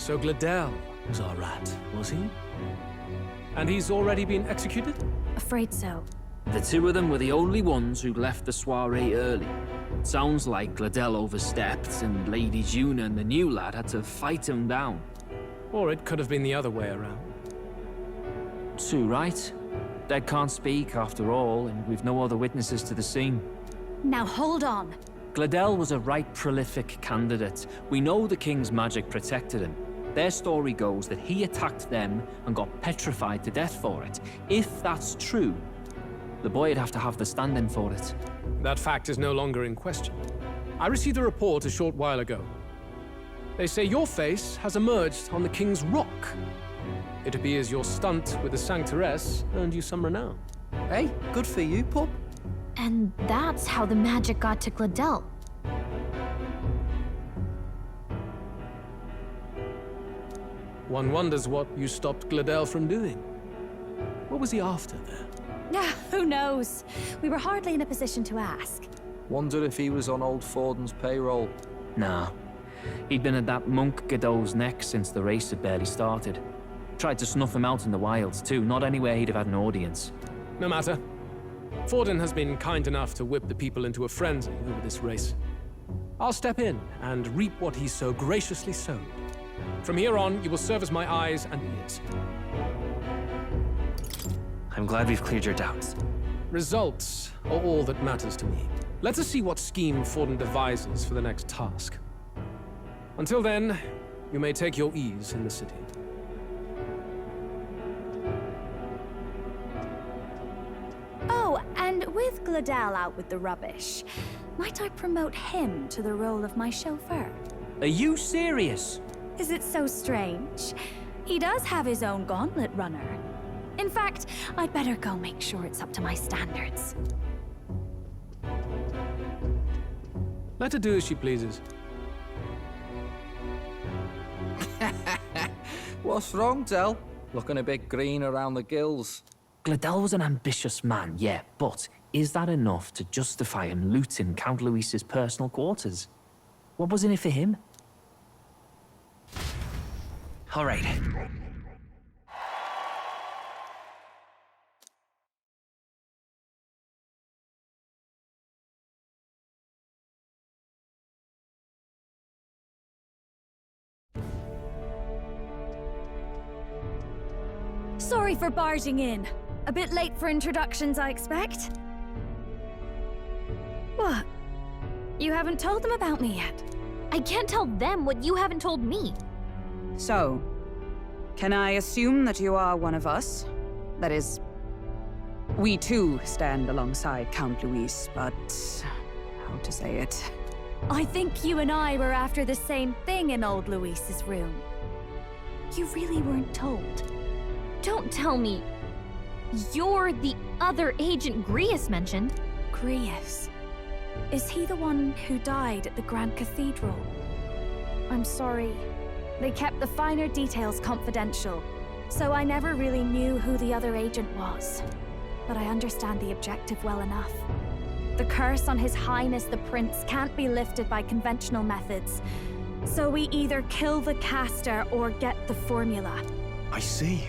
So Gladel was our rat, was he? And he's already been executed? Afraid so. The two of them were the only ones who left the soiree early. Sounds like Gladel overstepped, and Lady Junah and the new lad had to fight him down. Or it could have been the other way around. Too right. Dead can't speak, after all, and we've no other witnesses to the scene. Now hold on. Gladel was a right prolific candidate. We know the king's magic protected him. Their story goes that he attacked them and got petrified to death for it. If that's true, the boy'd have to have the stand-in for it. That fact is no longer in question. I received a report a short while ago. They say your face has emerged on the King's Rock. It appears your stunt with the Sanctoress earned you some renown. Hey, good for you, pup. And that's how the magic got to Gladel. One wonders what you stopped Gladel from doing. What was he after there? Who knows? We were hardly in a position to ask. Wondered if he was on old Forden's payroll. Nah. He'd been at that monk Godot's neck since the race had barely started. Tried to snuff him out in the wilds, too, not anywhere he'd have had an audience. No matter. Forden has been kind enough to whip the people into a frenzy over this race. I'll step in and reap what he so graciously sowed. From here on, you will serve as my eyes and ears. I'm glad we've cleared your doubts. Results are all that matters to me. Let us see what scheme Forden devises for the next task. Until then, you may take your ease in the city. Oh, and with Gladel out with the rubbish, might I promote him to the role of my chauffeur? Are you serious? Is it so strange? He does have his own gauntlet runner. In fact, I'd better go make sure it's up to my standards. Let her do as she pleases. What's wrong, Del? Looking a bit green around the gills. Gladel was an ambitious man, yeah, but is that enough to justify him looting Count Luis's personal quarters? What was in it for him? All right. Sorry for barging in. A bit late for introductions, I expect. What? You haven't told them about me yet? I can't tell them what you haven't told me. So, can I assume that you are one of us? That is, we too stand alongside Count Luis, but how to say it? I think you and I were after the same thing in old Luis's room. You really weren't told. Don't tell me you're the other agent Grius mentioned. Grius? Is he the one who died at the Grand Cathedral? I'm sorry. They kept the finer details confidential, so I never really knew who the other agent was. But I understand the objective well enough. The curse on His Highness the Prince can't be lifted by conventional methods, so we either kill the caster or get the formula. I see.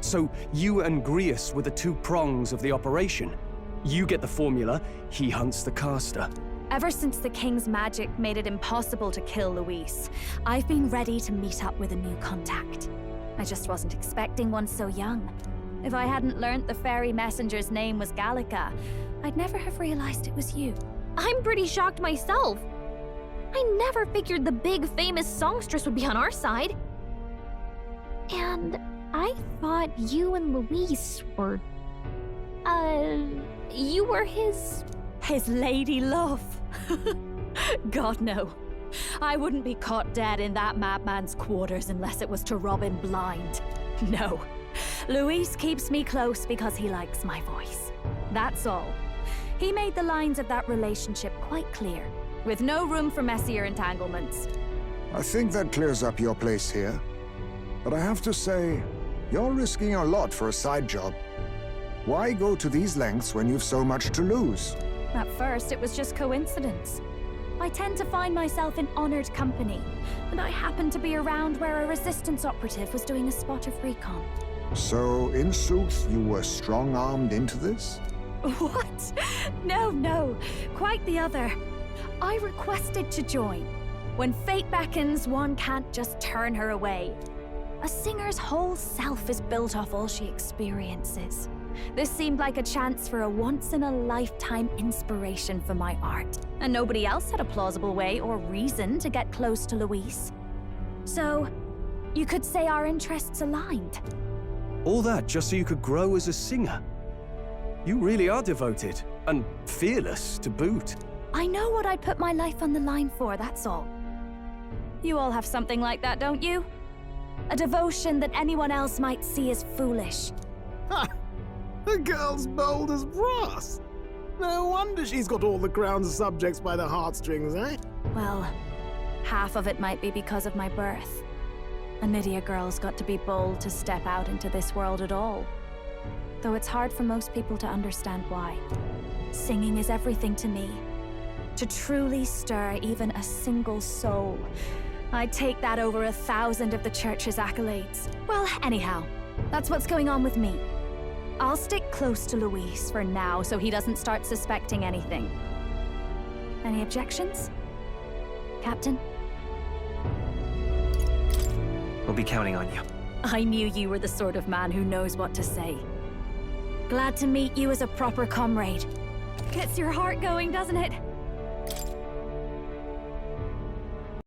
So you and Grius were the two prongs of the operation. You get the formula, he hunts the caster. Ever since the King's magic made it impossible to kill Luis, I've been ready to meet up with a new contact. I just wasn't expecting one so young. If I hadn't learnt the fairy messenger's name was Gallica, I'd never have realized it was you. I'm pretty shocked myself. I never figured the big famous songstress would be on our side. And I thought you and Luis were... you were his... His lady love. God, no. I wouldn't be caught dead in that madman's quarters unless it was to rob him blind. No. Luis keeps me close because he likes my voice. That's all. He made the lines of that relationship quite clear, with no room for messier entanglements. I think that clears up your place here. But I have to say, you're risking a lot for a side job. Why go to these lengths when you've so much to lose? At first, it was just coincidence. I tend to find myself in honored company, and I happened to be around where a resistance operative was doing a spot of recon. So, in sooth, you were strong-armed into this? What? No, quite the other. I requested to join. When fate beckons, one can't just turn her away. A singer's whole self is built off all she experiences. This seemed like a chance for a once-in-a-lifetime inspiration for my art, and nobody else had a plausible way or reason to get close to Louise. So, you could say our interests aligned. All that just so you could grow as a singer? You really are devoted, and fearless to boot. I know what I'd put my life on the line for, that's all. You all have something like that, don't you? A devotion that anyone else might see as foolish. Ha! The girl's bold as brass. No wonder she's got all the crown's subjects by the heartstrings, eh? Well, half of it might be because of my birth. A Nydia girl's got to be bold to step out into this world at all. Though it's hard for most people to understand why. Singing is everything to me. To truly stir even a single soul, I'd take that over 1,000 of the church's accolades. Well, anyhow, that's what's going on with me. I'll stick close to Louise for now so he doesn't start suspecting anything. Any objections? Captain? We'll be counting on you. I knew you were the sort of man who knows what to say. Glad to meet you as a proper comrade. Gets your heart going, doesn't it?